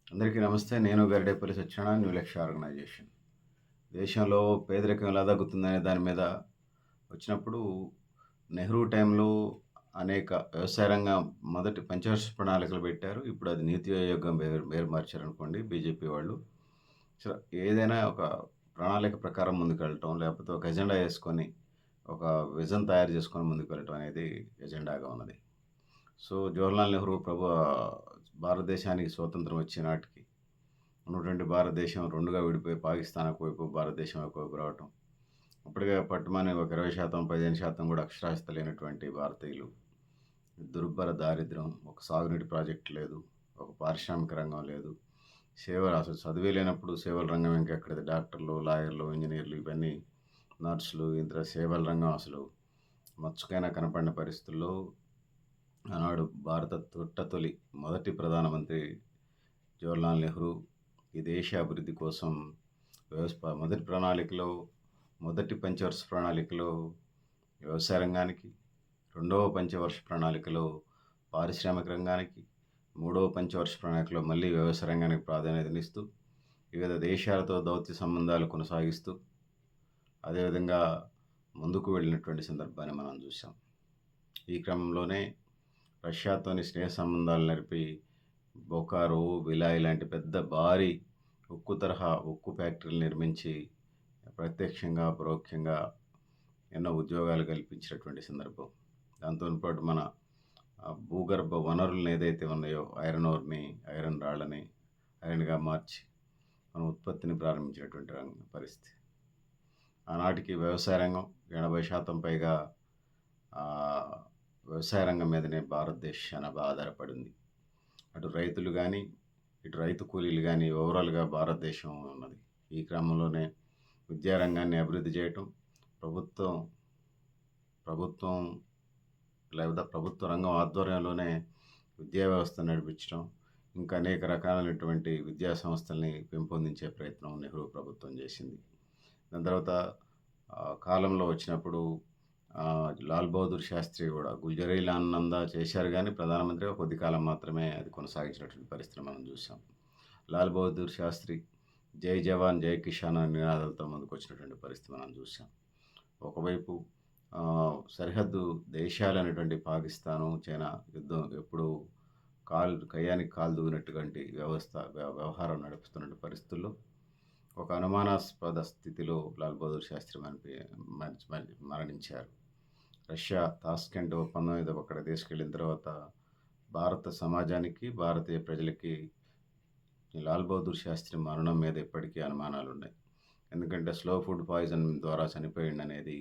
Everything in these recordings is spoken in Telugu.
అందరికీ నమస్తే. నేను గరిడేపల్లి సత్యనారాయణ, న్యూ లక్ష్య ఆర్గనైజేషన్. దేశంలో పేదరికం ఎలా తగ్గుతుందనే దాని మీద వచ్చినప్పుడు, నెహ్రూ టైంలో అనేక వ్యవసాయ రంగం మొదటి పంచవర్ష ప్రణాళికలు పెట్టారు. ఇప్పుడు అది నీతి ఆయోగం పేరు మార్చారనుకోండి బీజేపీ వాళ్ళు. సో, ఏదైనా ఒక ప్రణాళిక ప్రకారం ముందుకెళ్ళటం, లేకపోతే ఒక ఎజెండా యేసుకొని, ఒక విజన్ తయారు చేసుకొని ముందుకు వెళ్ళటం అనేది ఎజెండాగా ఉన్నది. సో, జవహర్లాల్ నెహ్రూ భారతదేశానికి స్వతంత్రం వచ్చే నాటికి ఉన్నటువంటి భారతదేశం 2గా విడిపోయి పాకిస్తాన్ ఒకవైపు, భారతదేశం ఒకవైపు రావటం. అప్పటికే పట్టుమని ఒక 20%, 15% కూడా అక్షరాస్యత లేనటువంటి భారతీయులు. దుర్భర దారిద్ర్యం, ఒక సాగునీటి ప్రాజెక్ట్ లేదు, ఒక పారిశ్రామిక రంగం లేదు. సేవలు అసలు చదివే లేనప్పుడు సేవల రంగం ఇంకెక్కడిది? డాక్టర్లు, లాయర్లు, ఇంజినీర్లు ఇవన్నీ నర్సులు, ఇతర సేవల రంగం అసలు మచ్చుకైనా కనపడిన పరిస్థితుల్లో ఆనాడు భారత తొలి మొదటి ప్రధానమంత్రి జవహర్లాల్ నెహ్రూ ఈ దేశ అభివృద్ధి కోసం మొదటి ప్రణాళికలో, మొదటి పంచవర్ష ప్రణాళికలో వ్యవసాయ రంగానికి, రెండవ పంచవర్ష ప్రణాళికలో పారిశ్రామిక రంగానికి, మూడవ పంచవర్ష ప్రణాళికలో మళ్ళీ వ్యవసాయ రంగానికి ప్రాధాన్యతనిస్తూ, వివిధ దేశాలతో దౌత్య సంబంధాలు కొనసాగిస్తూ, అదేవిధంగా ముందుకు వెళ్ళినటువంటి సందర్భాన్ని మనం చూసాం. ఈ క్రమంలోనే రష్యాతోని స్నేహ సంబంధాలు నడిపి బొకారో, బిలాయ్ లాంటి పెద్ద భారీ ఉక్కు ఫ్యాక్టరీలు నిర్మించి ప్రత్యక్షంగా, పరోక్షంగా ఎన్నో ఉద్యోగాలు కల్పించినటువంటి సందర్భం. దాంతో పాటు మన భూగర్భ వనరులను ఏదైతే ఉన్నాయో ఐరన్ రాళ్ళని ఐరన్‌గా మార్చి మన ఉత్పత్తిని ప్రారంభించినటువంటి పరిస్థితి. ఆనాటికి వ్యవసాయ రంగం 80% పైగా వ్యవసాయ రంగం మీదనే భారతదేశ జనాభా ఆధారపడింది. అటు రైతులు గానీ, ఇటు రైతు కూలీలు గానీ ఓవరాల్‌గా భారతదేశం ఉన్నది. ఈ క్రమంలోనే విద్యారంగాన్ని అభివృద్ధి చేయటం, ప్రభుత్వం ప్రభుత్వం లేదా ప్రభుత్వ రంగం ఆధ్వర్యంలోనే విద్యా వ్యవస్థను నడిపించడం, ఇంకా అనేక రకాలైనటువంటి విద్యా సంస్థల్ని పెంపొందించే ప్రయత్నం నెహ్రూ ప్రభుత్వం చేసింది. దాని తర్వాత కాలంలో వచ్చినప్పుడు లాల్ బహదూర్ శాస్త్రి కూడా గుజరీలాల్ నందా చేశారు గానీ ప్రధానమంత్రిగా కొద్ది కాలం మాత్రమే అది కొనసాగించినటువంటి పరిస్థితిని మనం చూసాం. లాల్ బహదూర్ శాస్త్రి జై జవాన్ జై కిసాన్ అనే నినాదాలతో ముందుకొచ్చినటువంటి పరిస్థితి మనం చూసాం. ఒకవైపు సరిహద్దు దేశాలైనటువంటి పాకిస్తాను, చైనా యుద్ధం ఎప్పుడు కయ్యానికి కాలు దూవినటువంటి వ్యవహారం నడుపుతున్న పరిస్థితుల్లో ఒక అనుమానాస్పద స్థితిలో లాల్ బహదూర్ శాస్త్రి మరణించారు. రష్యా తాష్కెంట్ ఒప్పందం ఏదో అక్కడ తీసుకెళ్ళిన తర్వాత భారత సమాజానికి, భారతీయ ప్రజలకి లాల్ బహదూర్ శాస్త్రి మరణం మీద ఇప్పటికీ అనుమానాలున్నాయి. ఎందుకంటే స్లో ఫుడ్ పాయిజన్ ద్వారా చనిపోయిండనేది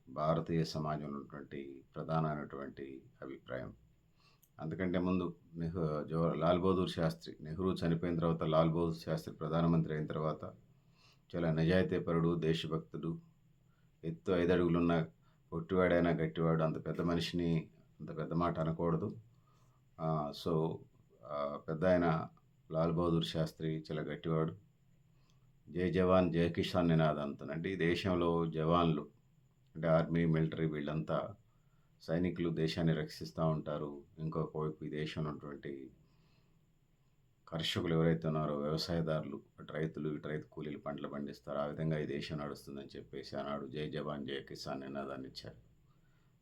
భారతీయ సమాజంలో ఉన్నటువంటి ప్రధానమైనటువంటి అభిప్రాయం. అందుకంటే ముందు లాల్ బహదూర్ శాస్త్రి నెహ్రూ చనిపోయిన తర్వాత లాల్ బహదూర్ శాస్త్రి ప్రధానమంత్రి అయిన తర్వాత చాలా నిజాయితీపరుడు, దేశభక్తుడు, ఎత్తు 5 అడుగులున్న పొట్టివాడైనా గట్టివాడు, అంత పెద్ద మనిషిని అంత పెద్ద మాట అనకూడదు. సో, పెద్దాయన లాల్ బహదూర్ శాస్త్రి చాలా గట్టివాడు. జై జవాన్ జై కిసాన్ నినాదంతో అంటే ఈ దేశంలో జవాన్లు అంటే ఆర్మీ, మిలిటరీ వీళ్ళంతా సైనికులు దేశాన్ని రక్షిస్తూ ఉంటారు. ఇంకొక వైపు ఈ దేశంలో ఉన్నటువంటి కర్షకులు ఎవరైతే ఉన్నారో వ్యవసాయదారులు, అటు రైతులు, ఇటు రైతు కూలీలు పంటలు పండిస్తారు. ఆ విధంగా ఈ దేశం నడుస్తుందని చెప్పేసి ఆనాడు జై జవాన్ జై కిసాన్ నినాదాన్ని ఇచ్చారు.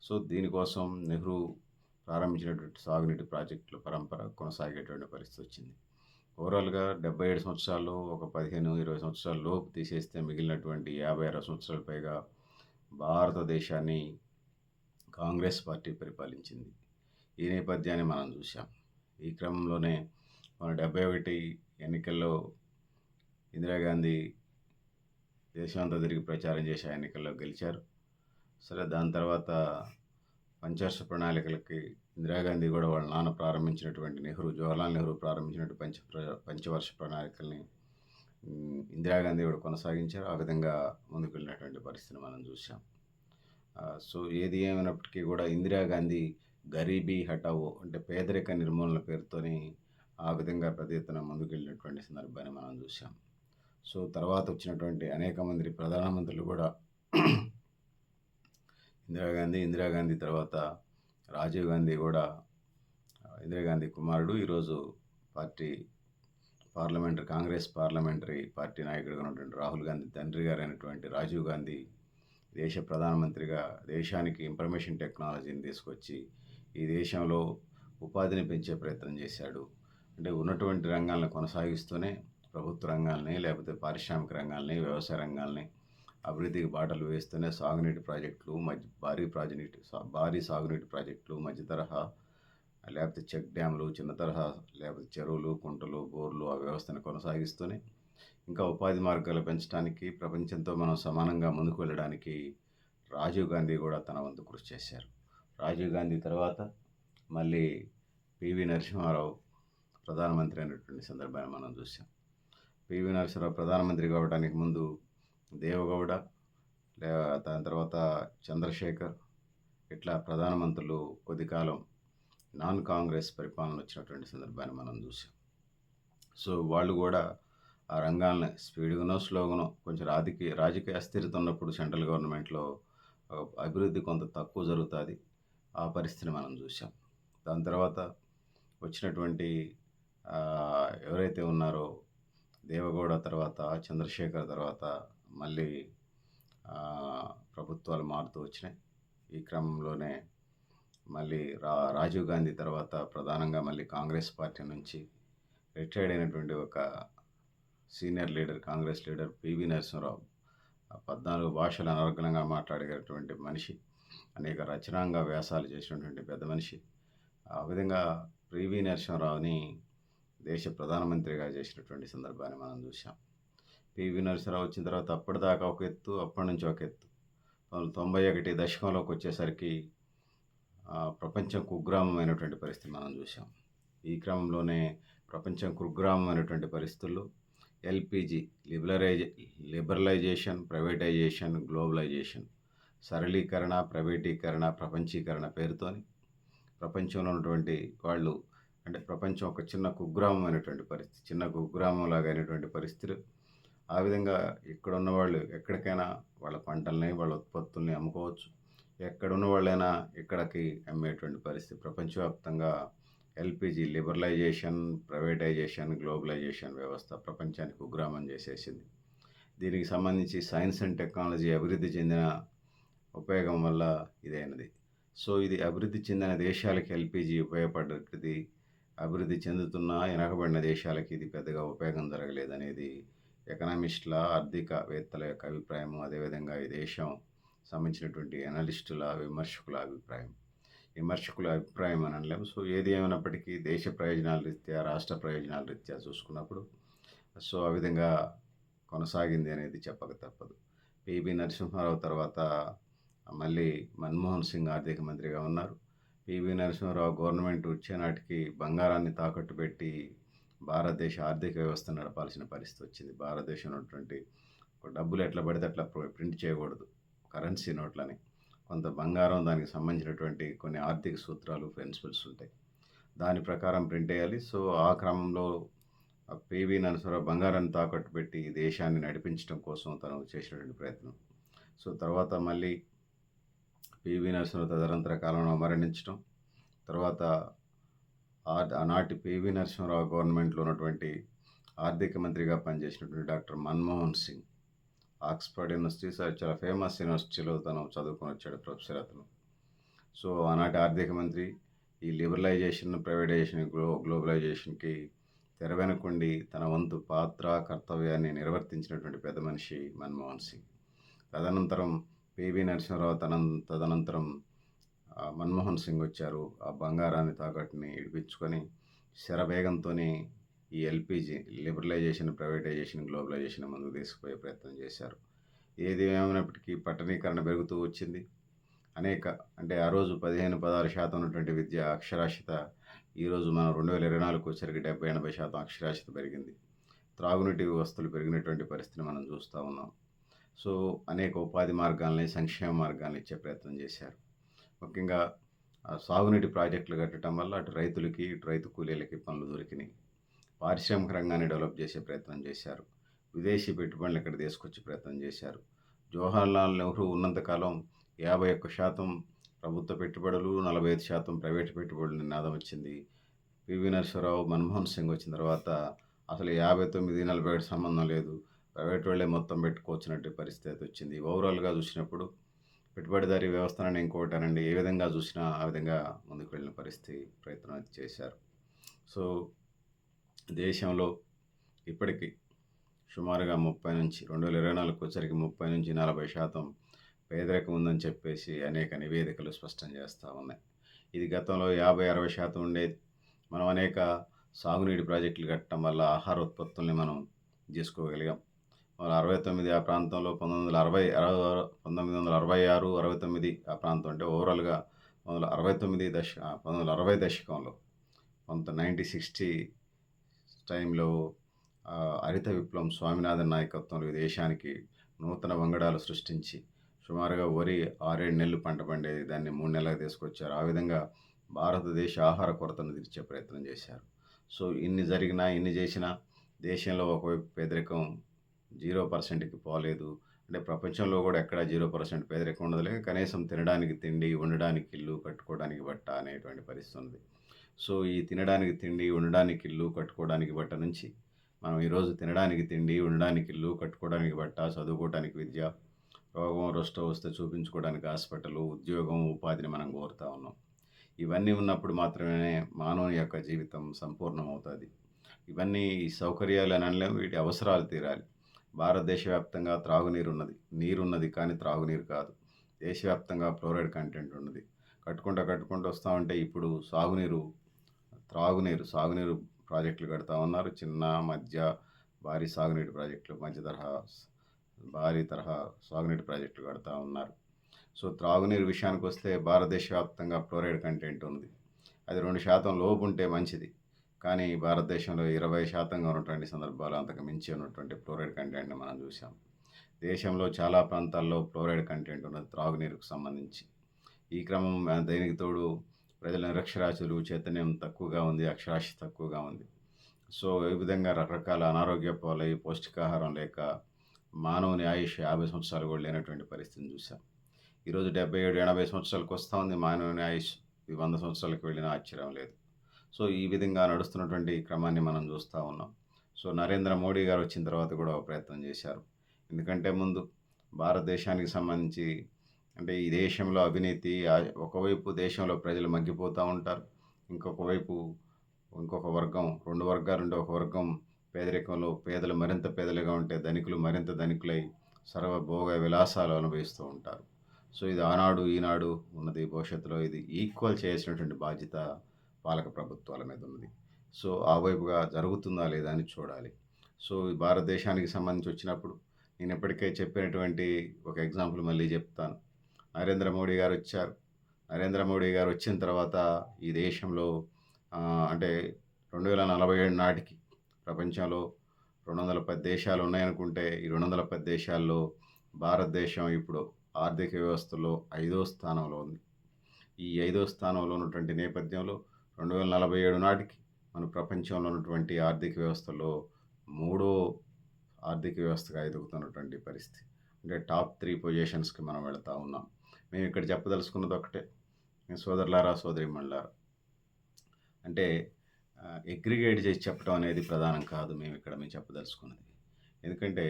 సో, దీనికోసం నెహ్రూ ప్రారంభించినటువంటి సాగునీటి ప్రాజెక్టుల పరంపర కొనసాగేటువంటి పరిస్థితి వచ్చింది. ఓవరాల్‌గా 77 సంవత్సరాల్లో ఒక 15, 20 సంవత్సరాల లోపు తీసేస్తే మిగిలినటువంటి 50, 60 సంవత్సరాల పైగా భారతదేశాన్ని కాంగ్రెస్ పార్టీ పరిపాలించింది. ఈ నేపథ్యాన్ని మనం చూసాం. ఈ క్రమంలోనే మన 71 ఎన్నికల్లో ఇందిరాగాంధీ దేశమంతా తిరిగి ప్రచారం చేసి ఆ ఎన్నికల్లో గెలిచారు. సరే, దాని తర్వాత పంచవర్ష ప్రణాళికలకి ఇందిరాగాంధీ కూడా వాళ్ళ నాన్న ప్రారంభించినటువంటి జవహర్లాల్ నెహ్రూ ప్రారంభించినటువంటి పంచవర్ష ప్రణాళికల్ని ఇందిరాగాంధీ కూడా కొనసాగించారు. ఆ విధంగా ముందుకు వెళ్ళినటువంటి పరిస్థితిని మనం చూసాం. సో, ఏది ఏమైనప్పటికీ కూడా ఇందిరాగాంధీ గరీబీ హఠావో అంటే పేదరిక నిర్మూలన పేరుతోని ఆ విధంగా పెద్ద ఎత్తున ముందుకెళ్ళినటువంటి సందర్భాన్ని మనం చూసాం. సో, తర్వాత వచ్చినటువంటి అనేక మంది ప్రధానమంత్రులు కూడా ఇందిరాగాంధీ తర్వాత రాజీవ్ గాంధీ కూడా ఇందిరాగాంధీ కుమారుడు ఈరోజు పార్టీ కాంగ్రెస్ పార్లమెంటరీ పార్టీ నాయకుడిగా ఉన్నటువంటి రాహుల్ గాంధీ తండ్రి గారైనటువంటి రాజీవ్ గాంధీ దేశ ప్రధానమంత్రిగా దేశానికి ఇన్ఫర్మేషన్ టెక్నాలజీని తీసుకొచ్చి ఈ దేశంలో ఉపాధిని పెంచే ప్రయత్నం చేశాడు. అంటే ఉన్నటువంటి రంగాలను కొనసాగిస్తూనే ప్రభుత్వ రంగాల్ని, లేకపోతే పారిశ్రామిక రంగాల్ని, వ్యవసాయ రంగాల్ని అభివృద్ధికి బాటలు వేస్తూనే సాగునీటి ప్రాజెక్టులు, భారీ సాగునీటి ప్రాజెక్టులు, మధ్య తరహా లేకపోతే చెక్ డ్యామ్లు, చిన్న తరహా లేకపోతే చెరువులు, కుంటలు, బోర్లు ఆ వ్యవస్థను కొనసాగిస్తూనే ఇంకా ఉపాధి మార్గాలు పెంచడానికి, ప్రపంచంతో మనం సమానంగా ముందుకు వెళ్ళడానికి రాజీవ్ గాంధీ కూడా తన వంతు కృషి చేశారు. రాజీవ్ గాంధీ తర్వాత మళ్ళీ పివి నరసింహారావు ప్రధానమంత్రి అయినటువంటి సందర్భాన్ని మనం చూసాం. పివి నరసింహారావు ప్రధానమంత్రి కావడానికి ముందు దేవగౌడ, దాని తర్వాత చంద్రశేఖర్, ఇట్లా ప్రధానమంత్రులు కొద్ది కాలం నాన్ కాంగ్రెస్ పరిపాలన వచ్చినటువంటి సందర్భాన్ని మనం చూసాం. సో వాళ్ళు కూడా ఆ రంగాల్ని స్పీడ్గానో స్లోగానో కొంచెం రాజకీయ అస్థిరత ఉన్నప్పుడు సెంట్రల్ గవర్నమెంట్లో అభివృద్ధి కొంత తక్కువ జరుగుతుంది. ఆ పరిస్థితిని మనం చూసాం. దాని తర్వాత వచ్చినటువంటి ఎవరైతే ఉన్నారో దేవగౌడ తర్వాత చంద్రశేఖర్ తర్వాత మళ్ళీ ప్రభుత్వాలు మారుతూ వచ్చినాయి. ఈ క్రమంలోనే మళ్ళీ రాజీవ్ గాంధీ తర్వాత ప్రధానంగా మళ్ళీ కాంగ్రెస్ పార్టీ నుంచి రిటైర్డ్ అయినటువంటి ఒక senior leader, Congress leader PV Narasimha Rao 14 భాషలు అనర్గళంగా మాట్లాడేటటువంటి మనిషి, అనేక రచనాంగ వ్యాసాలు చేసినటువంటి పెద్ద మనిషి. ఆ విధంగా పివి నరసింహారావుని దేశ ప్రధానమంత్రిగా చేసినటువంటి సందర్భాన్ని మనం చూసాం. పివి నరసింహారావు వచ్చిన తర్వాత అప్పటిదాకా ఒక ఎత్తు, అప్పటి నుంచి ఒక ఎత్తు. 1991 దశకంలోకి వచ్చేసరికి ప్రపంచం కుగ్రామమైనటువంటి పరిస్థితి మనం చూసాం. ఈ క్రమంలోనే ప్రపంచం కుగ్రామమైనటువంటి పరిస్థితుల్లో ఎల్పిజి లిబరలైజేషన్, ప్రైవేటైజేషన్, గ్లోబలైజేషన్, సరళీకరణ, ప్రైవేటీకరణ, ప్రపంచీకరణ పేరుతోని ప్రపంచంలో ఉన్నటువంటి వాళ్ళు, అంటే ప్రపంచం ఒక చిన్న కుగ్రామమైనటువంటి పరిస్థితి, చిన్న కుగ్రామంలాగా అయినటువంటి పరిస్థితులు. ఆ విధంగా ఇక్కడ ఉన్నవాళ్ళు ఎక్కడికైనా వాళ్ళ పంటల్ని, వాళ్ళ ఉత్పత్తుల్ని అమ్ముకోవచ్చు. ఎక్కడున్న వాళ్ళైనా ఇక్కడికి అమ్మేటువంటి పరిస్థితి. ప్రపంచవ్యాప్తంగా ఎల్పిజి లిబరలైజేషన్, ప్రైవేటైజేషన్, గ్లోబలైజేషన్ వ్యవస్థ ప్రపంచానికి కుగ్రామం చేసేసింది. దీనికి సంబంధించి సైన్స్ అండ్ టెక్నాలజీ అభివృద్ధి చెందిన ఉపయోగం వల్ల ఇదైనది. సో ఇది అభివృద్ధి చెందిన దేశాలకి ఎల్పిజి ఉపయోగపడ్డది, అభివృద్ధి చెందుతున్న వెనకబడిన దేశాలకి ఇది పెద్దగా ఉపయోగం జరగలేదనేది ఎకనామిస్టుల, ఆర్థికవేత్తల యొక్క అభిప్రాయం. అదేవిధంగా ఈ దేశం సంబంధించినటువంటి అనలిస్టుల, విమర్శకుల అభిప్రాయం అని అనలేము. సో ఏది ఏమైనప్పటికీ దేశ ప్రయోజనాల రీత్యా, రాష్ట్ర ప్రయోజనాల రీత్యా చూసుకున్నప్పుడు సో ఆ విధంగా కొనసాగింది అనేది చెప్పక తప్పదు. పివి నరసింహారావు తర్వాత మళ్ళీ మన్మోహన్ సింగ్ ఆర్థిక మంత్రిగా ఉన్నారు. పివి నరసింహారావు గవర్నమెంట్ వచ్చే నాటికి బంగారాన్ని తాకట్టు పెట్టి భారతదేశ ఆర్థిక వ్యవస్థ నడపాల్సిన పరిస్థితి వచ్చింది. భారతదేశంలో ఉన్నటువంటి డబ్బులు ఎట్లా పడితే అట్లా ప్రింట్ చేయకూడదు, కరెన్సీ నోట్లని. కొంత బంగారం, దానికి సంబంధించినటువంటి కొన్ని ఆర్థిక సూత్రాలు, ప్రిన్సిపల్స్ ఉంటాయి, దాని ప్రకారం ప్రింట్ వేయాలి. సో ఆ క్రమంలో పివి నరసింహారావు బంగారాన్ని తాకట్టు పెట్టి దేశాన్ని నడిపించడం కోసం తను చేసినటువంటి ప్రయత్నం. సో తర్వాత మళ్ళీ పివి నరసింహారావు తదనంతర కాలంలో మరణించడం, తర్వాత ఆనాటి పివి నరసింహారావు గవర్నమెంట్లో ఉన్నటువంటి ఆర్థిక మంత్రిగా పనిచేసినటువంటి doctor Manmohan Singh, Oxford university, చాలా ఫేమస్ యూనివర్సిటీలో తను చదువుకొని వచ్చాడు, ప్రొఫెసర్ అతను. సో ఆనాటి ఆర్థిక మంత్రి ఈ లిబరలైజేషన్, ప్రైవేటైజేషన్, గ్లోబలైజేషన్కి తెర వెనుకుండి తన వంతు పాత్ర, కర్తవ్యాన్ని నిర్వర్తించినటువంటి పెద్ద మనిషి మన్మోహన్ సింగ్. తదనంతరం పివి నరసింహారావు తదనంతరం మన్మోహన్ సింగ్ వచ్చారు. ఆ బంగారాన్ని తాకట్టుని ఇడిపించుకొని శరవేగంతోనే ఈ ఎల్పిజి లిబరలైజేషన్, ప్రైవేటైజేషన్, గ్లోబలైజేషన్ ముందుకు తీసుకుపోయే ప్రయత్నం చేశారు. ఏది ఏమైనప్పటికీ పట్టణీకరణ పెరుగుతూ వచ్చింది. అంటే ఆ రోజు 15-16% ఉన్నటువంటి విద్య అక్షరాస్యత ఈరోజు మనం 2024 వచ్చరికి 70-80% అక్షరాస్యత పెరిగింది. త్రాగునీటి వ్యవస్థలు పెరిగినటువంటి పరిస్థితిని మనం చూస్తూ ఉన్నాం. సో అనేక ఉపాధి మార్గాల్ని, సంక్షేమ మార్గాల్ని ఇచ్చే ప్రయత్నం చేశారు. ముఖ్యంగా సాగునీటి ప్రాజెక్టులు కట్టడం వల్ల అటు రైతులకి, ఇటు రైతు కూలీలకి పనులు దొరికినాయి. పారిశ్రామిక రంగాన్ని డెవలప్ చేసే ప్రయత్నం చేశారు. విదేశీ పెట్టుబడులు ఇక్కడ తీసుకొచ్చే ప్రయత్నం చేశారు. జవహర్లాల్ నెహ్రూ ఉన్నంతకాలం 51% ప్రభుత్వ పెట్టుబడులు, 45% ప్రైవేటు పెట్టుబడులు నినాదం వచ్చింది. పివి నరసింహారావు, మన్మోహన్ సింగ్ వచ్చిన తర్వాత అసలు 59, 40 సంబంధం లేదు. ప్రైవేట్ వాళ్ళే మొత్తం పెట్టుకోవచ్చినట్టు పరిస్థితి వచ్చింది. ఓవరాల్‌గా చూసినప్పుడు పెట్టుబడిదారీ వ్యవస్థనని ఇంకోటనండి ఏ విధంగా చూసినా ఆ విధంగా ముందుకు వెళ్ళిన పరిస్థితి ప్రయత్నం అయితే చేశారు. సో, దేశంలో ఇప్పటికి సుమారుగా 2024 వచ్చరికి 30-40% పేదరికం ఉందని చెప్పేసి అనేక నివేదికలు స్పష్టం చేస్తా ఉన్నాయి. ఇది గతంలో 50-60% ఉండేది. మనం అనేక సాగునీటి ప్రాజెక్టులు కట్టడం వల్ల ఆహార ఉత్పత్తుల్ని మనం చేసుకోగలిగాం. మన 69 ఆ ప్రాంతంలో 1966, 69 ఆ ప్రాంతం అంటే ఓవరాల్‌గా 1960 దశకంలో 1960 టైంలో హరిత విప్లవం స్వామినాథన్ నాయకత్వంలో ఈ దేశానికి నూతన వంగడాలు సృష్టించి సుమారుగా వరి 6-7 నెలలు పంట పండేది. దాన్ని 3 నెలలకు తీసుకొచ్చారు. ఆ విధంగా భారతదేశ ఆహార కొరతను తీర్చే ప్రయత్నం చేశారు. సో, ఇన్ని జరిగినా, ఇన్ని చేసినా దేశంలో ఒకవైపు పేదరికం 0%కి పోలేదు. అంటే ప్రపంచంలో కూడా ఎక్కడ 0% పేదరికం ఉండదులే. కనీసం తినడానికి తిండి, ఉండడానికి ఇల్లు, కట్టుకోవడానికి బట్ట అనేటువంటి పరిస్థితి ఉంది. సో, ఈ తినడానికి తిండి, ఉండడానికి ఇల్లు, కట్టుకోవడానికి బట్ట నుంచి మనం ఈరోజు తినడానికి తిండి, ఉండడానికి ఇల్లు, కట్టుకోవడానికి బట్ట, చదువుకోవడానికి విద్య, రోగం రోస్టో వస్తే చూపించుకోవడానికి హాస్పిటలు, ఉద్యోగం, ఉపాధిని మనం కోరుతా ఉన్నాం. ఇవన్నీ ఉన్నప్పుడు మాత్రమే మానవుని యొక్క జీవితం సంపూర్ణమవుతుంది. ఇవన్నీ ఈ సౌకర్యాలు అని అనలేము. వీటి అవసరాలు తీరాలి. భారతదేశ వ్యాప్తంగా త్రాగునీరున్నది. నీరున్నది కానీ త్రాగునీరు కాదు. దేశవ్యాప్తంగా ఫ్లోరైడ్ కంటెంట్ ఉన్నది. కట్టుకుంటూ వస్తా ఉంటే ఇప్పుడు సాగునీరు ప్రాజెక్టులు కడతా ఉన్నారు. చిన్న, మధ్య, భారీ సాగునీటి ప్రాజెక్టులు, మధ్య తరహా, భారీ తరహా సాగునీటి ప్రాజెక్టులు కడతా ఉన్నారు. సో, త్రాగునీరు విషయానికొస్తే భారతదేశ వ్యాప్తంగా ఫ్లోరైడ్ కంటెంట్ ఉంది. అది 2% లోపు ఉంటే మంచిది. కానీ భారతదేశంలో 20%గా ఉన్నటువంటి సందర్భాలు అంతకు మించి ఉన్నటువంటి ఫ్లోరైడ్ కంటెంట్‌ని మనం చూసాం. దేశంలో చాలా ప్రాంతాల్లో ఫ్లోరైడ్ కంటెంట్ ఉన్నది త్రాగునీరుకు సంబంధించి. ఈ క్రమం దీనికి తోడు ప్రజల నిరక్షరాస్యులు, చైతన్యం తక్కువగా ఉంది, అక్షరాస్యత తక్కువగా ఉంది. సో, ఈ విధంగా రకరకాల అనారోగ్య పాలై, పౌష్టికాహారం లేక మానవుని ఆయుష్ 50 సంవత్సరాలు కూడా లేనటువంటి పరిస్థితిని చూసాం. ఈరోజు 77, 80 సంవత్సరాలకు వస్తా ఉంది మానవుని ఆయుష్. ఇది 100 సంవత్సరాలకు వెళ్ళినా ఆశ్చర్యం లేదు. సో, ఈ విధంగా నడుస్తున్నటువంటి క్రమాన్ని మనం చూస్తూ ఉన్నాం. సో, నరేంద్ర మోడీ గారు వచ్చిన తర్వాత కూడా ఒక ప్రయత్నం చేశారు. ఎందుకంటే ముందు భారతదేశానికి సంబంధించి అంటే ఈ దేశంలో అవినీతి ఒకవైపు దేశంలో ప్రజలు మగ్గిపోతూ ఉంటారు. ఇంకొక వర్గం 2 వర్గాలుంటే ఒక వర్గం పేదరికంలో పేదలు మరింత పేదలుగా ఉంటే ధనికులు మరింత ధనికులై సర్వభోగ విలాసాలు అనుభవిస్తూ ఉంటారు. సో, ఇది ఆనాడు, ఈనాడు ఉన్నది. భవిష్యత్తులో ఇది ఈక్వల్ చేయాల్సినటువంటి బాధ్యత పాలక ప్రభుత్వాల మీద ఉన్నది. సో, ఆ వైపుగా జరుగుతుందా లేదా అని చూడాలి. సో, ఈ భారతదేశానికి సంబంధించి వచ్చినప్పుడు నేను ఇప్పటికే చెప్పినటువంటి ఒక ఎగ్జాంపుల్ మళ్ళీ చెప్తాను. నరేంద్ర మోడీ గారు వచ్చారు. నరేంద్ర మోడీ గారు వచ్చిన తర్వాత ఈ దేశంలో అంటే 2047 నాటికి ప్రపంచంలో 210 దేశాలు ఉన్నాయనుకుంటే ఈ 210 దేశాల్లో భారతదేశం ఇప్పుడు ఆర్థిక వ్యవస్థలో 5వ స్థానంలో ఉంది. ఈ 5వ స్థానంలో ఉన్నటువంటి నేపథ్యంలో 2047 నాటికి మన ప్రపంచంలో ఉన్నటువంటి ఆర్థిక వ్యవస్థలో 3వ ఆర్థిక వ్యవస్థగా ఎదుగుతున్నటువంటి పరిస్థితి. అంటే టాప్ 3 పొజిషన్స్‌కి మనం వెళతా ఉన్నాం. మేము ఇక్కడ చెప్పదలుచుకున్నది ఒకటే. మీ సోదరులారా, సోదరీమణులారా, అంటే అగ్రిగేట్ చేసి చెప్పడం అనేది ప్రధానం కాదు మేము చెప్పదలుచుకున్నది. ఎందుకంటే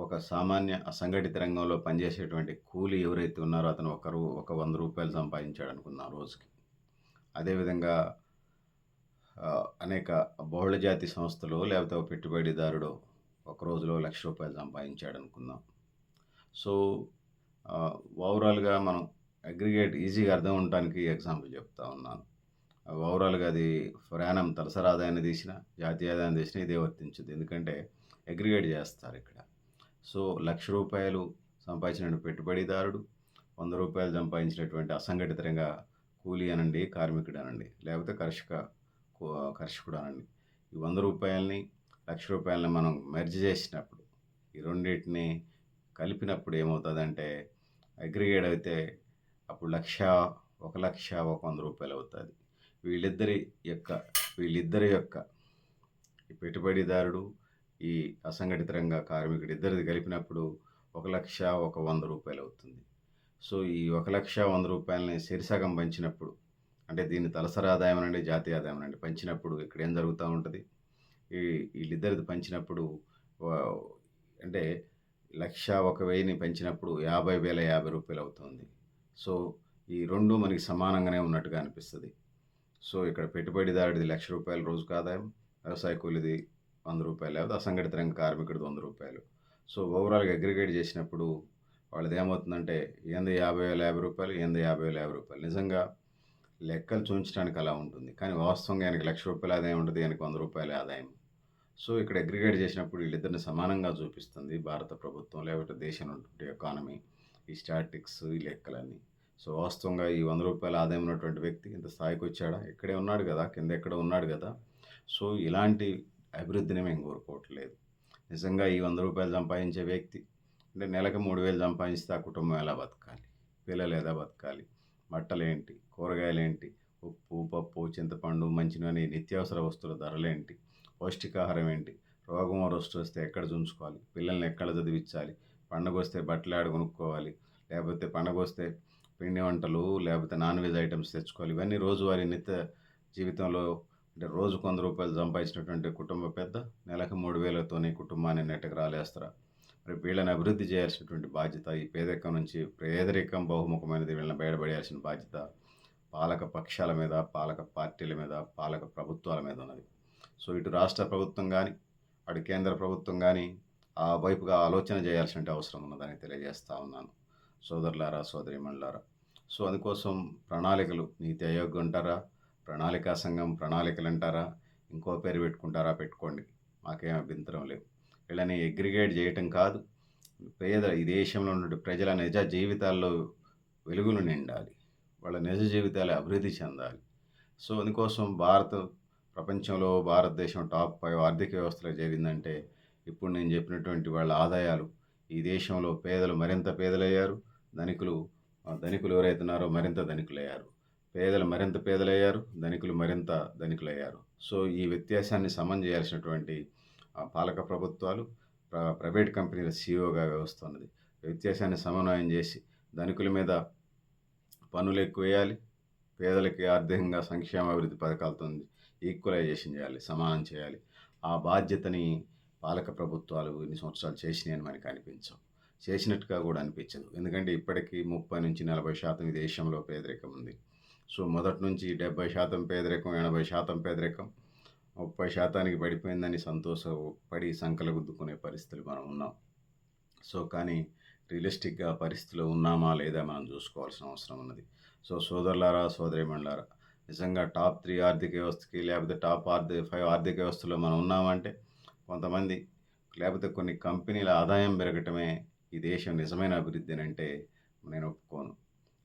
ఒక సామాన్య అసంఘటిత రంగంలో పనిచేసేటువంటి కూలీ ఎవరైతే ఉన్నారో అతను ఒక ₹100 సంపాదించాడు అనుకుందాం రోజుకి. అదేవిధంగా అనేక బహుళజాతి సంస్థలు లేకపోతే ఒక పెట్టుబడిదారుడు ఒక రోజులో ₹1,00,000 సంపాదించాడు అనుకుందాం. సో, ఓవరాల్‌గా మనం అగ్రిగేట్ ఈజీగా అర్థం ఉండటానికి ఎగ్జాంపుల్ చెప్తా ఉన్నాను. ఓవరాల్‌గా అది ప్రయాణం తలసరి ఆదాయాన్ని తీసినా, జాతీయ ఆదాయాన్ని తీసినా ఇదే వర్తించుద్ది. ఎందుకంటే అగ్రిగేట్ చేస్తారు ఇక్కడ. సో, ₹1,00,000 సంపాదించిన పెట్టుబడిదారుడు, ₹100 సంపాదించినటువంటి అసంఘటిత రంగ కూలీ అనండి, కార్మికుడు అనండి, లేకపోతే కర్షకుడు అనండి. ఈ ₹100ని, ₹1,00,000ని మనం మెర్జ్ చేసినప్పుడు, ఈ రెండిటిని కలిపినప్పుడు ఏమవుతుందంటే అగ్రిగేట్ అయితే అప్పుడు ₹1,00,100 అవుతుంది. వీళ్ళిద్దరి యొక్క ఈ పెట్టుబడిదారుడు, ఈ అసంఘటిత రంగ కార్మికుడు ఇద్దరిది కలిపినప్పుడు ₹1,00,100 అవుతుంది. సో, ఈ ₹1,00,100ని సిరిసగం పంచినప్పుడు, అంటే దీన్ని తలసరి ఆదాయం అనండి, జాతీయ ఆదాయం అనండి, పంచినప్పుడు ఇక్కడ ఏం జరుగుతూ ఉంటుంది? ఈ వీళ్ళిద్దరిది పంచినప్పుడు వా అంటే 1,01,000ని పెంచినప్పుడు 50,000 రూ. 50 అవుతుంది. సో, ఈ 2 మనకి సమానంగానే ఉన్నట్టుగా అనిపిస్తది. సో, ఇక్కడ పెట్టుబడిదారుడిది రూ. 1,00,000 రోజుకు ఆదాయం, వ్యవసాయ కూలీది రూ. 100 లేకపోతే అసంఘటిత రంగ కార్మికుడిది రూ. 100. సో, ఓవరాల్‌గా అగ్రిగేట్ చేసినప్పుడు వాళ్ళదేమవుతుందంటే ఈయనది రూ. 50,000, ఈయనది రూ. 50,000. నిజంగా లెక్కలు చూయించడానికి అలా ఉంటుంది. కానీ వాస్తవంగా ఆయనకి రూ. 1,00,000 ఆదాయం ఉంటది. ఈయనకి రూ. 100 ఆదాయం. సో, ఇక్కడ అగ్రిగేట్ చేసినప్పుడు వీళ్ళిద్దరిని సమానంగా చూపిస్తుంది భారత ప్రభుత్వం, లేకపోతే దేశంలో ఉన్నటువంటి ఎకానమీ, ఈ స్టాటిస్టిక్స్, ఈ లెక్కలన్నీ. సో, వాస్తవంగా ఈ రూ. 100 ఆదాయం ఉన్నటువంటి వ్యక్తి ఇంత స్థాయికొచ్చాడా? ఇక్కడే ఉన్నాడు గదా! కింద ఎక్కడో ఉన్నాడు గదా! సో, ఇలాంటి అభివృద్ధిని మేము కోరుకోవట్లేదు. నిజంగా ఈ రూ. 100 సంపాదించే వ్యక్తి అంటే నెలకు 3,000 సంపాదిస్తే ఆ కుటుంబం ఎలా బతకాలి? పిల్లలు ఎలా బతకాలి? బట్టలేంటి? కూరగాయలేంటి? ఉప్పు, పప్పు, చింతపండు, మంచినూనె, నిత్యావసర వస్తువుల ధరలేంటి? పౌష్టికాహారం ఏంటి? రోగం వస్తే ఎక్కడ చూయించుకోవాలి? పిల్లల్ని ఎక్కడ చదివించాలి? పండగొస్తే బట్టలు ఏడ కొనుక్కోవాలి? లేకపోతే పండగొస్తే పిండి వంటలు, లేకపోతే నాన్ వెజ్ ఐటెమ్స్ తెచ్చుకోవాలి. ఇవన్నీ రోజువారీ నిత్య జీవితంలో అంటే రోజుకు రూ. 100 సంపాదించినటువంటి కుటుంబ పెద్ద నెలకు 3,000తోని కుటుంబాన్ని నెట్టకు మరి వీళ్ళని అభివృద్ధి చేయాల్సినటువంటి బాధ్యత, ఈ పేదరికం నుంచి పేదరికం బహుముఖమైనది, వీళ్ళని బయటపడేయాల్సిన బాధ్యత పాలక పక్షాల మీద, పాలక పార్టీల మీద, పాలక ప్రభుత్వాల మీద ఉన్నది. సో, ఇటు రాష్ట్ర ప్రభుత్వం గానీ, అటు కేంద్ర ప్రభుత్వం గానీ ఆ వైపుగా ఆలోచన చేయాల్సిన అవసరం ఉన్నదని తెలియజేస్తా ఉన్నాను. సోదరులారా, సోదరీమణులారా. సో, అందుకోసం ప్రణాళికలు, నీతి ఆయోగ్ అంటారా, ప్రణాళికా సంఘం ప్రణాళికలంటారా, ఇంకో పేరు పెట్టుకుంటారా పెట్టుకోండి. మాకేం అభ్యంతరం లేవు. వీళ్ళని అగ్రిగేట్ చేయటం కాదు. ఈ దేశంలో ఉన్నటువంటి ప్రజల నిజ జీవితాల్లో వెలుగులు నిండాలి. వాళ్ళ నిజ జీవితాలు అభివృద్ధి చెందాలి. సో, అందుకోసం ప్రపంచంలో భారతదేశం టాప్ 5 ఆర్థిక వ్యవస్థలో చేరిందంటే ఇప్పుడు నేను చెప్పినటువంటి వాళ్ళ ఆదాయాలు ఈ దేశంలో పేదలు మరింత పేదలయ్యారు. ధనికులు ఎవరైతే ఉన్నారో మరింత ధనికులయ్యారు. పేదలు మరింత పేదలయ్యారు. ధనికులు మరింత ధనికులయ్యారు. సో, ఈ వ్యత్యాసాన్ని సమం చేయాల్సినటువంటి పాలక ప్రభుత్వాలు, ప్రైవేట్ కంపెనీల సీఈఓగా వ్యవస్థ ఉన్నది. వ్యత్యాసాన్ని సమన్వయం చేసి ధనికుల మీద పన్నులు ఎక్కువేయాలి. పేదలకి ఆర్థికంగా సంక్షేమ అభివృద్ధి పథకాలతో ఈక్వలైజేషన్ చేయాలి, సమానం చేయాలి. ఆ బాధ్యతని పాలక ప్రభుత్వాలు ఇన్ని సంవత్సరాలు చేసినాయని మనకు అనిపించవు. చేసినట్టుగా కూడా అనిపించదు. ఎందుకంటే ఇప్పటికీ 30-40% ఈ దేశంలో పేదరికం ఉంది. సో, మొదటి నుంచి 70% పేదరికం, 80% పేదరికం, 30%కి పడిపోయిందని సంతోషపడి సంకలు గుద్దుకునే పరిస్థితులు మనం ఉన్నాం. సో, కానీ రియలిస్టిక్‌గా పరిస్థితిలో ఉన్నామా లేదా మనం చూసుకోవాల్సిన అవసరం ఉన్నది. సో, సోదరులారా, సోదరీమణులారా, నిజంగా టాప్ 3 ఆర్థిక వ్యవస్థకి, లేకపోతే టాప్ 5 ఆర్థిక వ్యవస్థలో మనం ఉన్నామంటే కొంతమంది లేకపోతే కొన్ని కంపెనీల ఆదాయం పెరగటమే ఈ దేశం నిజమైన అభివృద్ధి అని అంటే నేను ఒప్పుకోను.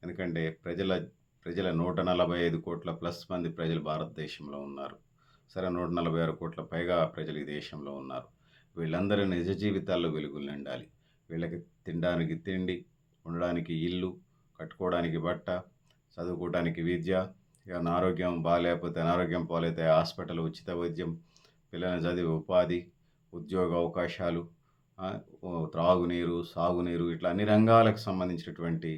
ఎందుకంటే ప్రజల 145 కోట్ల ప్లస్ మంది ప్రజలు భారతదేశంలో ఉన్నారు. సరే, 146 కోట్ల పైగా ప్రజలు ఈ దేశంలో ఉన్నారు. వీళ్ళందరి నిజ జీవితాల్లో వెలుగులు నిండాలి. వీళ్ళకి తినడానికి తిండి, ఉండడానికి ఇల్లు, కట్టుకోవడానికి బట్ట, చదువుకోవడానికి విద్య, ఇక ఆరోగ్యం బాగాలేకపోతే అనారోగ్యం పాలైతే హాస్పిటల్, ఉచిత వైద్యం, పిల్లల్ని చదివే ఉపాధి, ఉద్యోగ అవకాశాలు, త్రాగునీరు, సాగునీరు, ఇట్లా అన్ని రంగాలకు సంబంధించినటువంటి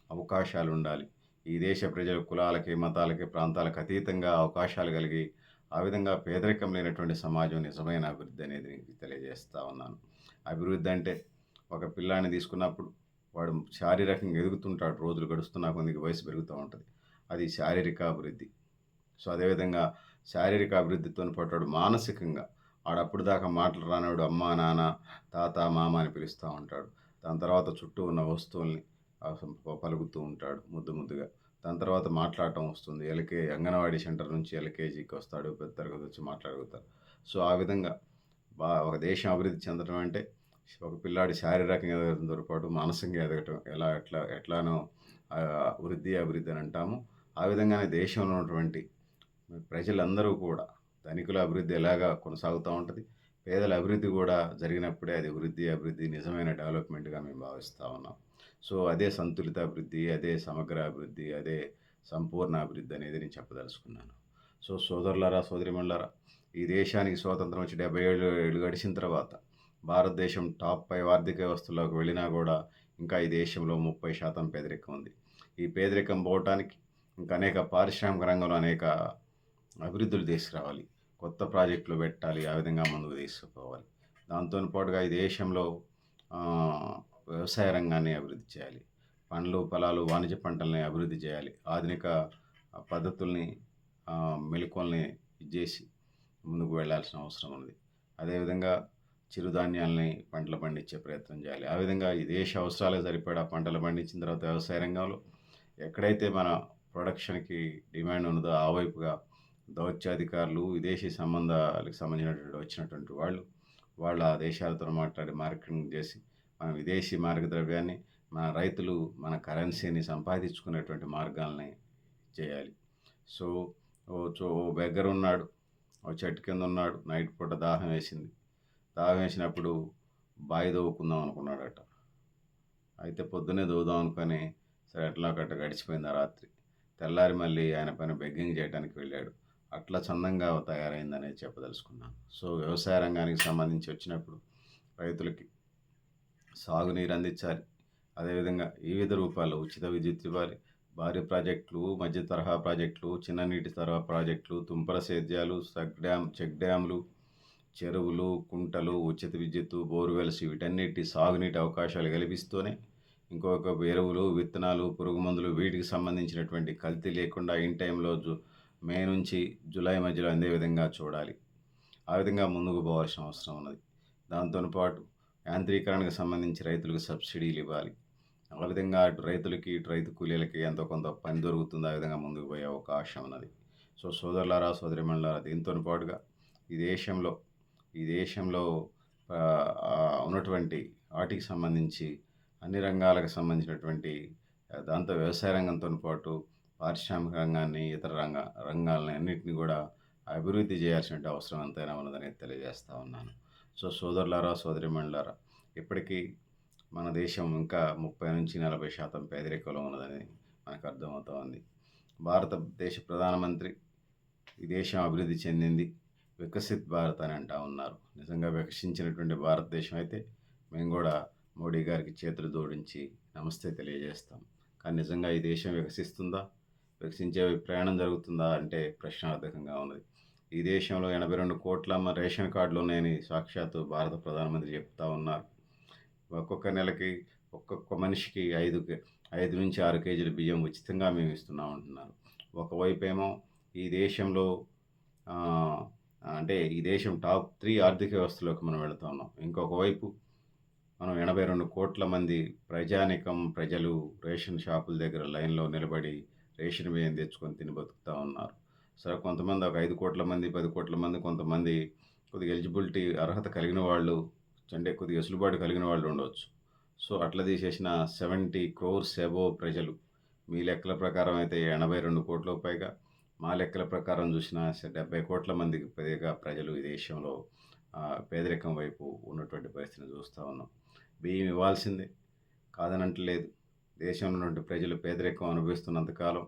అవకాశాలు ఉండాలి. ఈ దేశ ప్రజలు కులాలకి, మతాలకి, ప్రాంతాలకు అతీతంగా అవకాశాలు కలిగి ఆ విధంగా పేదరికం లేనటువంటి సమాజం నిజమైన అభివృద్ధి అనేది తెలియజేస్తూ ఉన్నాను. అభివృద్ధి అంటే ఒక పిల్లాడిని తీసుకున్నప్పుడు వాడు శారీరకంగా ఎదుగుతుంటాడు. రోజులు గడుస్తున్నా కొద్దిగా వయసు పెరుగుతూ ఉంటుంది. అది శారీరక అభివృద్ధి. సో, అదేవిధంగా శారీరక అభివృద్ధితో పాటు మానసికంగా ఆడప్పుడు దాకా మాటలు రానివాడు అమ్మ, నాన్న, తాత, మామ అని పిలుస్తూ ఉంటాడు. దాని తర్వాత చుట్టూ ఉన్న వస్తువుల్ని పలుకుతూ ఉంటాడు ముద్దుగా. దాని తర్వాత మాట్లాడటం వస్తుంది. అంగన్వాడీ సెంటర్ నుంచి ఎల్కేజీకి వస్తాడు. పెద్ద తరగతి వచ్చి మాట్లాడగలుగుతారు. సో, ఆ విధంగా ఒక దేశం అభివృద్ధి చెందడం అంటే ఒక పిల్లాడి శారీరకంగా ఎదగడంతో పాటు మానసికంగా ఎదగటం ఎట్లానో అభివృద్ధి అని అంటాము. ఆ విధంగానే దేశంలో ఉన్నటువంటి ప్రజలందరూ కూడా ధనికుల అభివృద్ధి ఎలాగా కొనసాగుతూ ఉంటుంది, పేదల అభివృద్ధి కూడా జరిగినప్పుడే అది అభివృద్ధి నిజమైన డెవలప్మెంట్గా మేము భావిస్తూ ఉన్నాం. సో, అదే సంతులిత అభివృద్ధి, అదే సమగ్ర అభివృద్ధి, అదే సంపూర్ణ అభివృద్ధి అనేది నేను చెప్పదలుచుకున్నాను. సో, సోదరులారా, సోదరీమణులారా, ఈ దేశానికి స్వాతంత్రం వచ్చి 77 ఏళ్ళు గడిచిన తర్వాత భారతదేశం టాప్ 5 ఆర్థిక వ్యవస్థలోకి వెళ్ళినా కూడా ఇంకా ఈ దేశంలో 30% పేదరికం ఉంది. ఈ పేదరికం పోవటానికి ఇంకా అనేక పారిశ్రామిక రంగంలో అనేక అభివృద్ధులు తీసుకురావాలి. కొత్త ప్రాజెక్టులు పెట్టాలి. ఆ విధంగా ముందుకు తీసుకుపోవాలి. దాంతోని పాటుగా ఈ దేశంలో వ్యవసాయ రంగాన్ని అభివృద్ధి చేయాలి. పండ్లు, ఫలాలు, వాణిజ్య పంటల్ని అభివృద్ధి చేయాలి. ఆధునిక పద్ధతుల్ని, మెళకువల్ని ఇది జేసి ముందుకు వెళ్ళాల్సిన అవసరం ఉంది. అదేవిధంగా చిరుధాన్యాల్ని పంటలు పండించే ప్రయత్నం చేయాలి. ఆ విధంగా ఈ దేశ అవసరాలకు సరిపడా పంటలు పండించిన తర్వాత వ్యవసాయ రంగంలో ఎక్కడైతే మన ప్రొడక్షన్‌కి డిమాండ్ ఉన్నదో ఆ వైపుగా దౌత్యాధికారులు, విదేశీ సంబంధాలకు సంబంధించినటువంటి వచ్చినటువంటి వాళ్ళు, వాళ్ళ దేశాలతో మాట్లాడి మార్కెటింగ్ చేసి, మన విదేశీ మార్గద్రవ్యాన్ని, మన రైతులు మన కరెన్సీని సంపాదించుకునేటువంటి మార్గాల్ని చేయాలి. సో, ఓ బెగ్గరున్నాడు. ఓ చెట్టు కింద ఉన్నాడు. నైట్ పూట దాహం వేసింది. దాహం వేసినప్పుడు బావి తవ్వుకుందాం అనుకున్నాడట. అయితే పొద్దున్నే తవ్వుదాం అనుకోని సరే ఎట్లాగొట్ట గడిచిపోయింది ఆ రాత్రి. తెల్లారి మళ్ళీ ఆయన పైన బెగ్గింగ్ చేయడానికి వెళ్ళాడు. అట్లా చందంగా తయారైందనేది చెప్పదలుచుకున్నాను. సో, వ్యవసాయ రంగానికి సంబంధించి వచ్చినప్పుడు రైతులకి సాగునీరు అందించాలి. అదేవిధంగా వివిధ రూపాల్లో ఉచిత విద్యుత్ ఇవ్వాలి. భారీ ప్రాజెక్టులు, మధ్య తరహా ప్రాజెక్టులు, చిన్న నీటి తరహా ప్రాజెక్టులు, తుంపర సేద్యాలు, చెక్ డ్యామ్‌లు, చెరువులు, కుంటలు, ఉచిత విద్యుత్తు, బోర్‌వెల్స్ వీటన్నిటి సాగునీటి అవకాశాలు కల్పిస్తూనే ఇంకొక ఎరువులు, విత్తనాలు, పురుగు మందులు వీటికి సంబంధించినటువంటి కల్తీ లేకుండా ఇన్ టైంలో మే నుంచి జులై మధ్యలో అందే విధంగా చూడాలి. ఆ విధంగా ముందుకు పోవాల్సిన అవసరం ఉన్నది. దాంతోని పాటు యాంత్రీకరణకు సంబంధించి రైతులకు సబ్సిడీలు ఇవ్వాలి. ఆ విధంగా అటు రైతులకి, ఇటు రైతు కూలీలకి ఎంతో కొంత పని దొరుకుతుంది. ఆ విధంగా ముందుకు పోయే అవకాశం ఉన్నది. సో, సోదరులారా, సోదరీమణులారా దీనితోని పాటుగా ఈ దేశంలో ఈ దేశంలో ఉన్నటువంటి వాటికి సంబంధించి అన్ని రంగాలకు సంబంధించినటువంటి దాంతో వ్యవసాయ రంగంతోని పాటు పారిశ్రామిక రంగాన్ని, ఇతర రంగాలని అన్నిటిని కూడా అభివృద్ధి చేయాల్సిన అవసరం ఎంతైనా ఉన్నదని తెలియజేస్తా ఉన్నాను. సో, సోదరులారా, సోదరీమణులారా ఇప్పటికీ మన దేశం ఇంకా 30-40% పేదరికంలో ఉన్నదని మనకు అర్థమవుతా ఉంది. భారతదేశ ప్రధానమంత్రి ఈ దేశం అభివృద్ధి చెందింది, వికసిత్ భారత్ అని అంటా ఉన్నారు. నిజంగా వికసించినటువంటి భారతదేశం అయితే మేము కూడా మోడీ గారికి చేతులు జోడించి నమస్తే తెలియజేస్తాం. కానీ నిజంగా ఈ దేశం వికసిస్తుందా? వికసించే ప్రయాణం జరుగుతుందా అంటే ప్రశ్నార్థకంగా ఉన్నది. ఈ దేశంలో 82 కోట్ల రేషన్ కార్డులు ఉన్నాయని సాక్షాత్తు భారత ప్రధానమంత్రి చెప్తా ఉన్నారు. ఒక్కొక్క నెలకి ఒక్కొక్క మనిషికి 5-6 కేజీల బియ్యం ఉచితంగా మేము ఇస్తున్నాం అంటున్నారు. ఒకవైపేమో ఈ దేశంలో అంటే ఈ దేశం టాప్ 3 ఆర్థిక వ్యవస్థలోకి మనం వెళుతా ఉన్నాం. ఇంకొక వైపు మనం 82 కోట్ల మంది ప్రజలు రేషన్ షాపుల దగ్గర లైన్‌లో నిలబడి రేషన్ బియ్యం తెచ్చుకొని తిని బతుకుతా ఉన్నారు. సరే కొంతమంది ఒక 5 కోట్ల మంది, 10 కోట్ల మంది, కొంతమంది కొద్దిగా ఎలిజిబిలిటీ అర్హత కలిగిన వాళ్ళు, అంటే కొద్దిగా వెసులుబాటు కలిగిన వాళ్ళు ఉండవచ్చు. సో, అట్లా తీసేసిన 70 క్రోర్స్ అబోవ్ ప్రజలు. మీ లెక్కల ప్రకారం అయితే 82 కోట్లకు పైగా, మా లెక్కల ప్రకారం చూసినా 70 కోట్ల మందికి పైగా ప్రజలు ఈ దేశంలో పేదరికం వైపు ఉన్నటువంటి పరిస్థితిని చూస్తూ ఉన్నాం. బియ్యం ఇవ్వాల్సిందే, కాదనంటలేదు. దేశంలో ఉన్నటువంటి ప్రజలు పేదరికం అనుభవిస్తున్నంత కాలం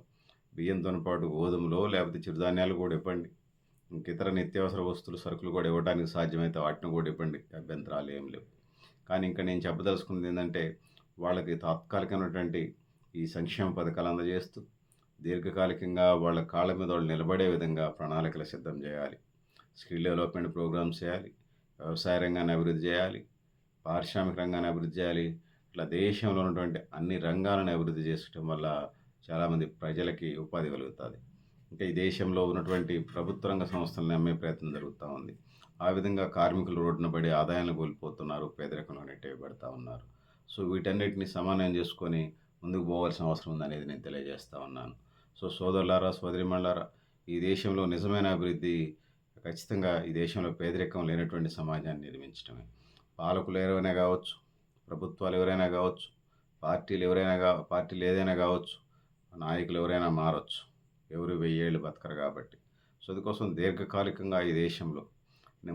బియ్యంతోని పాటు గోధుమలో లేకపోతే చిరుధాన్యాలు కూడా ఇవ్వండి. ఇంక ఇతర నిత్యావసర వస్తువులు, సరుకులు కూడా ఇవ్వడానికి సాధ్యమైతే వాటిని కూడా ఇవ్వండి. అభ్యంతరాలు ఏం లేవు. కానీ ఇంకా నేను చెప్పదలుచుకున్నది ఏందంటే, వాళ్ళకి తాత్కాలికమైనటువంటి ఈ సంక్షేమ పథకాలు అందజేస్తూ, దీర్ఘకాలికంగా వాళ్ళ కాళ్ళ మీద వాళ్ళు నిలబడే విధంగా ప్రణాళికలు సిద్ధం చేయాలి. స్కిల్ డెవలప్‌మెంట్ ప్రోగ్రామ్స్ చేయాలి. వ్యవసాయ రంగాన్ని అభివృద్ధి చేయాలి. పారిశ్రామిక రంగాన్ని అభివృద్ధి చేయాలి. ఇట్లా దేశంలో ఉన్నటువంటి అన్ని రంగాలను అభివృద్ధి చేసుకోవటం వల్ల చాలామంది ప్రజలకి ఉపాధి కలుగుతుంది. ఇంకా ఈ దేశంలో ఉన్నటువంటి ప్రభుత్వ రంగ సంస్థలను అమ్మే ప్రయత్నం జరుగుతూ ఉంది. ఆ విధంగా కార్మికులు రోడ్డున పడి ఆదాయాన్ని కోల్పోతున్నారు, పేదరికంలో నెట్టివేయబడతా ఉన్నారు. సో, వీటన్నిటిని సమన్వయం చేసుకొని ముందుకు పోవాల్సిన అవసరం ఉందనేది నేను తెలియజేస్తా ఉన్నాను. సో, సోదరులారా, సోదరీమణులారా ఈ దేశంలో నిజమైన అభివృద్ధి ఖచ్చితంగా ఈ దేశంలో పేదరికం లేనటువంటి సమాజాన్ని నిర్మించడమే. పాలకులు ఎవరైనా కావచ్చు, ప్రభుత్వాలు ఎవరైనా కావచ్చు, పార్టీలు ఏదైనా కావచ్చు, నాయకులు ఎవరైనా మారొచ్చు. ఎవరు 1000 ఏళ్ళు బతకరు కాబట్టి. సో, అందుకోసం దీర్ఘకాలికంగా ఈ దేశంలో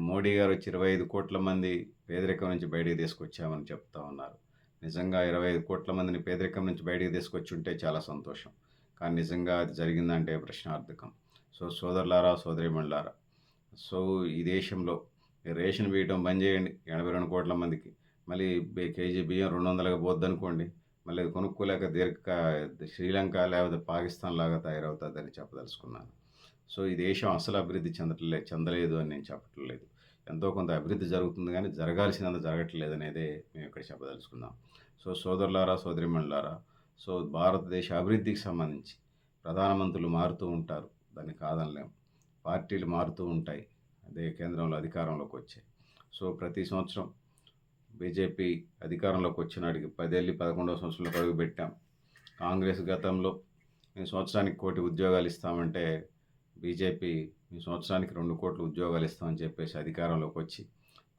మోడీ గారు వచ్చి 25 కోట్ల మంది పేదరికం నుంచి బయటికి తీసుకొచ్చామని చెప్తా ఉన్నారు. నిజంగా 25 కోట్ల మందిని పేదరికం నుంచి బయటికి తీసుకొచ్చి ఉంటే చాలా సంతోషం. కానీ నిజంగా అది జరిగిందంటే ప్రశ్నార్థకం. సో, సోదరులారా, సోదరీమణులారా, సో ఈ దేశంలో రేషన్ బియ్యటం బంద్ చేయండి 82 కోట్ల మందికి. మళ్ళీ కేజీ బియ్యం 200కి పోద్దనుకోండి. మళ్ళీ అది కొనుక్కోలేక శ్రీలంక లేకపోతే పాకిస్తాన్ లాగా తయారవుతుందని చెప్పదలుచుకున్నాను. సో, ఈ దేశం అస్సలు అభివృద్ధి చెందలేదు అని నేను చెప్పటం లేదు. ఎంతో కొంత అభివృద్ధి జరుగుతుంది గానీ, జరగాల్సినంత జరగట్లేదనేదే మేమిక్కడ చెప్పదలుచుకున్నాం. సో, సోదరులారా, సోదరీమణులారా, సో, భారతదేశ అభివృద్ధికి సంబంధించి ప్రధానమంత్రులు మారుతూ ఉంటారు. దాన్ని కాదనలేం. పార్టీలు మారుతూ ఉంటాయి. అదే కేంద్రంలో అధికారంలోకొచ్చాయి. సో, ప్రతి సంవత్సరం బీజేపీ అధికారంలోకి వచ్చినాడికి 10 ఏళ్లు 11వ సంవత్సరంలోకి అడుగుపెట్టాం. కాంగ్రెస్ గతంలో మేము సంవత్సరానికి 1,00,00,000 ఉద్యోగాలు ఇస్తామంటే, బీజేపీ మేము సంవత్సరానికి 2,00,00,000 ఉద్యోగాలు ఇస్తామని చెప్పేసి అధికారంలోకి వచ్చి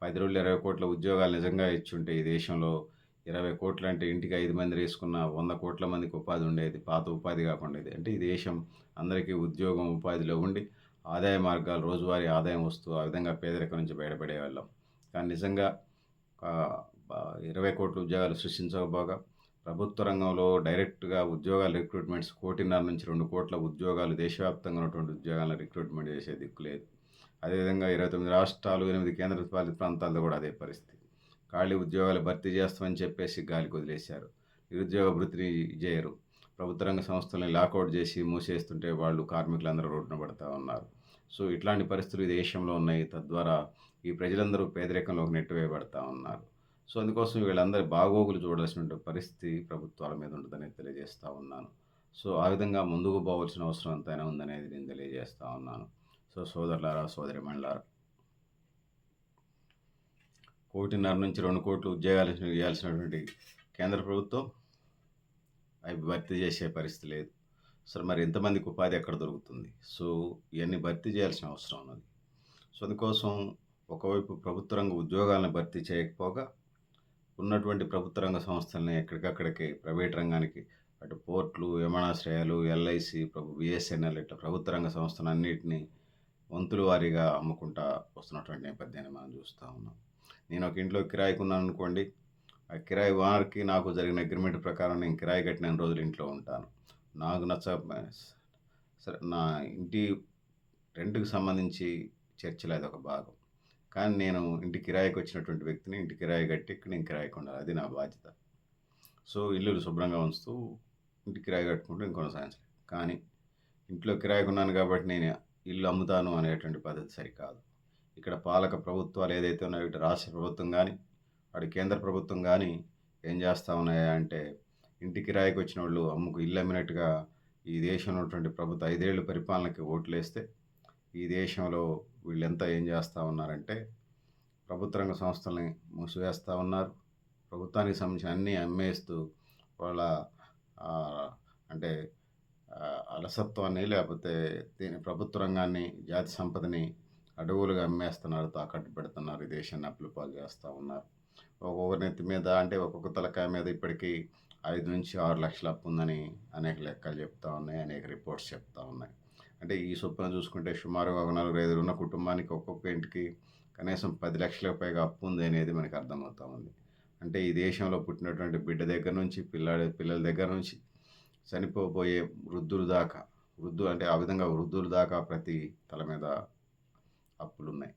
10 రోజులు 20,00,00,000 ఉద్యోగాలు నిజంగా ఇచ్చుంటే ఈ దేశంలో 20,00,00,000 అంటే ఇంటికి 5 మంది వేసుకున్న 100,00,00,000 మందికి ఉపాధి ఉండేది. పాత ఉపాధి కాకుండా ఇది. అంటే ఈ దేశం అందరికీ ఉద్యోగం, ఉపాధిలో ఉండి ఆదాయ మార్గాలు, రోజువారీ ఆదాయం వస్తూ ఆ విధంగా పేదరికం నుంచి బయటపడేవాళ్ళం. కానీ నిజంగా ఆహ్, బ 20,00,00,000 ఉద్యోగాలు సృష్టించకపోగా ప్రభుత్వ రంగంలో డైరెక్ట్‌గా ఉద్యోగాల రిక్రూట్‌మెంట్స్ 1,50,00,000 నుంచి 2,00,00,000 ఉద్యోగాలు దేశవ్యాప్తంగా ఉన్నటువంటి ఉద్యోగాలను రిక్రూట్‌మెంట్ చేసే దిక్కు లేదు. అదేవిధంగా 29 రాష్ట్రాలు, 8 కేంద్రపాలిత ప్రాంతాల్లో కూడా అదే పరిస్థితి. ఖాళీ ఉద్యోగాలు భర్తీ చేస్తామని చెప్పేసి గాలికి వదిలేశారు. నిరుద్యోగ భృతిని చేయరు. ప్రభుత్వ రంగ సంస్థల్ని లాకౌట్ చేసి మూసేస్తుంటే వాళ్ళు కార్మికులందరూ రోడ్డున పడతా ఉన్నారు. సో, ఇట్లాంటి పరిస్థితులు ఈ దేశంలో ఉన్నాయి. తద్వారా ఈ ప్రజలందరూ పేదరికంలోకి నెట్టివేయబడతా ఉన్నారు. సో, అందుకోసం వీళ్ళందరి బాగోగులు చూడాల్సినటువంటి పరిస్థితి ప్రభుత్వాల మీద ఉంటదని తెలియజేస్తా ఉన్నాను. సో, ఆ విధంగా ముందుకు పోవాల్సిన అవసరం ఎంతైనా ఉందనేది నేను తెలియజేస్తా ఉన్నాను. సో, సోదరులారా, సోదరీమణులారా, 1,50,00,000 నుంచి 2,00,00,000 ఉద్యోగాలు ఇయ్యాల్సినటువంటి కేంద్ర ప్రభుత్వం అవి భర్తీ చేసే పరిస్థితి లేదు. అసలు మరి ఇంతమందికి ఉపాధి ఎక్కడ దొరుకుతుంది? సో, ఇయన్నీ భర్తీ చేయాల్సిన అవసరం ఉన్నది. సో, అందుకోసం ఒకవైపు ప్రభుత్వ రంగ ఉద్యోగాలను భర్తీ చేయకపోగా ఉన్నటువంటి ప్రభుత్వ రంగ సంస్థల్ని ఎక్కడికక్కడికి ప్రైవేట్ రంగానికి, అటు పోర్టులు, విమానాశ్రయాలు, ఎల్ఐసి, బిఎస్ఎన్ఎల్ ఇట్లా ప్రభుత్వ రంగ సంస్థలన్నిటిని వంతుల వారీగా అమ్ముకుంటా వస్తున్నటువంటి నేపథ్యాన్ని మనం చూస్తా ఉన్నాం. నేను ఒక ఇంట్లో కిరాయికి ఉన్నాననుకోండి, ఆ కిరాయి ఓనర్‌కి నాకు జరిగిన అగ్రిమెంట్ ప్రకారం నేను కిరాయి కట్టినన్ని రోజులు ఇంట్లో ఉంటాను. నాకు సరే నా ఇంటి రెంట్‌కి సంబంధించి చర్చలో అదొక భాగం. కానీ నేను ఇంటి కిరాయికి వచ్చినటువంటి వ్యక్తిని ఇంటి కిరాయి కట్టి ఇక్కడ నేను కిరాయికి ఉండాలి. అది నా బాధ్యత. సో, ఇల్లులు శుభ్రంగా ఉంచుతూ ఇంటి కిరాయి కట్టుకుంటూ నేను కొనసాగించాలి. కానీ ఇంట్లో కిరాయికి ఉన్నాను కాబట్టి నేను ఇల్లు అమ్ముతాను అనేటువంటి పద్ధతి సరికాదు. ఇక్కడ పాలక ప్రభుత్వాలు ఏదైతే ఉన్నాయో, ఇటు రాష్ట్ర ప్రభుత్వం గానీ, అటు కేంద్ర ప్రభుత్వం గానీ ఏం చేస్తా ఉన్నాయంటే, ఇంటి కిరాయికి వచ్చినోళ్ళు ఇల్లు అమ్మినట్టుగా ఈ దేశంలో ఉన్నటువంటి ప్రభుత్వ 5 ఏళ్ల పరిపాలనకి ఓట్లేస్తే, ఈ దేశంలో వీళ్ళంతా ఏం చేస్తా ఉన్నారంటే, ప్రభుత్వ రంగ సంస్థల్ని మూసివేస్తా ఉన్నారు. ప్రభుత్వానికి సంబంధించిన అన్నీ అమ్మేస్తూ వాళ్ళ ఆహ్, అంటే అలసత్వాన్ని లేకపోతే దీని ప్రభుత్వ రంగాన్ని, జాతి సంపదని అడవులుగా అమ్మేస్తున్నారు, తాకట్టు పెడుతున్నారు. ఈ దేశాన్ని అప్పుల పాలు చేస్తా ఉన్నారు. ఒక్కొక్కరి నెత్తి మీద అంటే ఒక్కొక్క తలకాయ మీద ఇప్పటికీ 5-6 లక్షల అప్పు ఉందని అనేక లెక్కలు చెప్తా ఉన్నాయి. అనేక రిపోర్ట్స్ చెప్తా ఉన్నాయి. అంటే ఈ చొప్పున చూసుకుంటే సుమారుగా ఒక నలుగురు, ఐదుగురు ఉన్న కుటుంబానికి ఒక్కొక్క ఇంటికి కనీసం 10 లక్షలకు పైగా అప్పు ఉంది అనేది మనకు అర్థమవుతా ఉంది. అంటే ఈ దేశంలో పుట్టినటువంటి బిడ్డ దగ్గర నుంచి పిల్లల దగ్గర నుంచి చనిపోబోయే వృద్ధుల దాకా, అంటే ఆ విధంగా వృద్ధుల దాకా ప్రతి తల మీద అప్పులున్నాయి.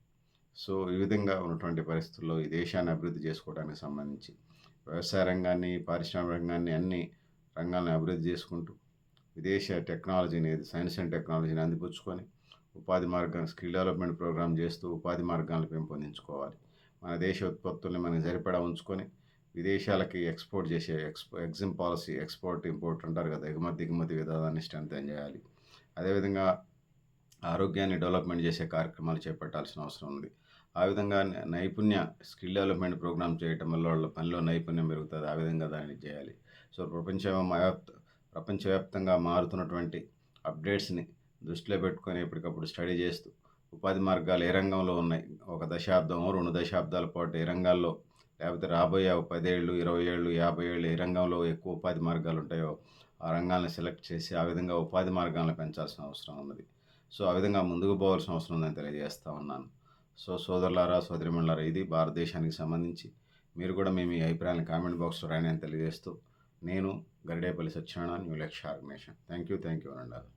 సో, ఈ విధంగా ఉన్నటువంటి పరిస్థితుల్లో ఈ దేశాన్ని అభివృద్ధి చేసుకోవడానికి సంబంధించి వ్యవసాయ రంగాన్ని, పారిశ్రామిక రంగాన్ని, అన్ని రంగాలను అభివృద్ధి చేసుకుంటూ విదేశ టెక్నాలజీని, సైన్స్ అండ్ టెక్నాలజీని అందిపుచ్చుకొని ఉపాధి మార్గాన్ని, స్కిల్ డెవలప్మెంట్ ప్రోగ్రామ్ చేస్తూ ఉపాధి మార్గాలను పెంపొందించుకోవాలి. మన దేశ ఉత్పత్తుల్ని మనకు సరిపడా ఉంచుకొని విదేశాలకి ఎక్స్‌పోర్ట్ చేసే ఎగ్జిమ్ పాలిసీ, ఎక్స్‌పోర్ట్, ఇంపోర్ట్ అంటారు కదా! ఎగుమతి, దిగుమతి విధానాన్ని స్ట్రెంథెన్ చేయాలి. అదేవిధంగా ఆరోగ్యాన్ని డెవలప్మెంట్ చేసే కార్యక్రమాలు చేపట్టాల్సిన అవసరం ఉంది. ఆ విధంగా నైపుణ్య స్కిల్ డెవలప్మెంట్ ప్రోగ్రామ్ చేయటం వల్ల వాళ్ళ పనిలో నైపుణ్యం పెరుగుతది. ఆ విధంగా దాన్ని చేయాలి. సో, ప్రపంచవ్యాప్తంగా మారుతున్నటువంటి అప్డేట్స్‌ని దృష్టిలో పెట్టుకొని ఎప్పటికప్పుడు స్టడీ చేస్తూ ఉపాధి మార్గాలు ఏ రంగంలో ఉన్నాయి, ఒక దశాబ్దమో, 2 దశాబ్దాల పాటు ఏ రంగాల్లో, లేకపోతే రాబోయే 10 ఏళ్ళు, 20 ఏళ్ళు, 50 ఏళ్ళు ఏ రంగంలో ఎక్కువ ఉపాధి మార్గాలు ఉంటాయో ఆ రంగాలను సెలెక్ట్ చేసి ఆ విధంగా ఉపాధి మార్గాలను పెంచాల్సిన అవసరం ఉన్నది. సో, ఆ విధంగా ముందుకు పోవాల్సిన అవసరం ఉందని తెలియజేస్తా ఉన్నాను. సో, సోదరులారా, సోదరీమణులారా, ఇది భారతదేశానికి సంబంధించి మీరు కూడా మీ అభిప్రాయాలను కామెంట్ బాక్స్‌లో రాయండి అని తెలియజేస్తూ, నేను Garidepalli Satyanarayana, new Lakshya organisation. Thank you. One and all.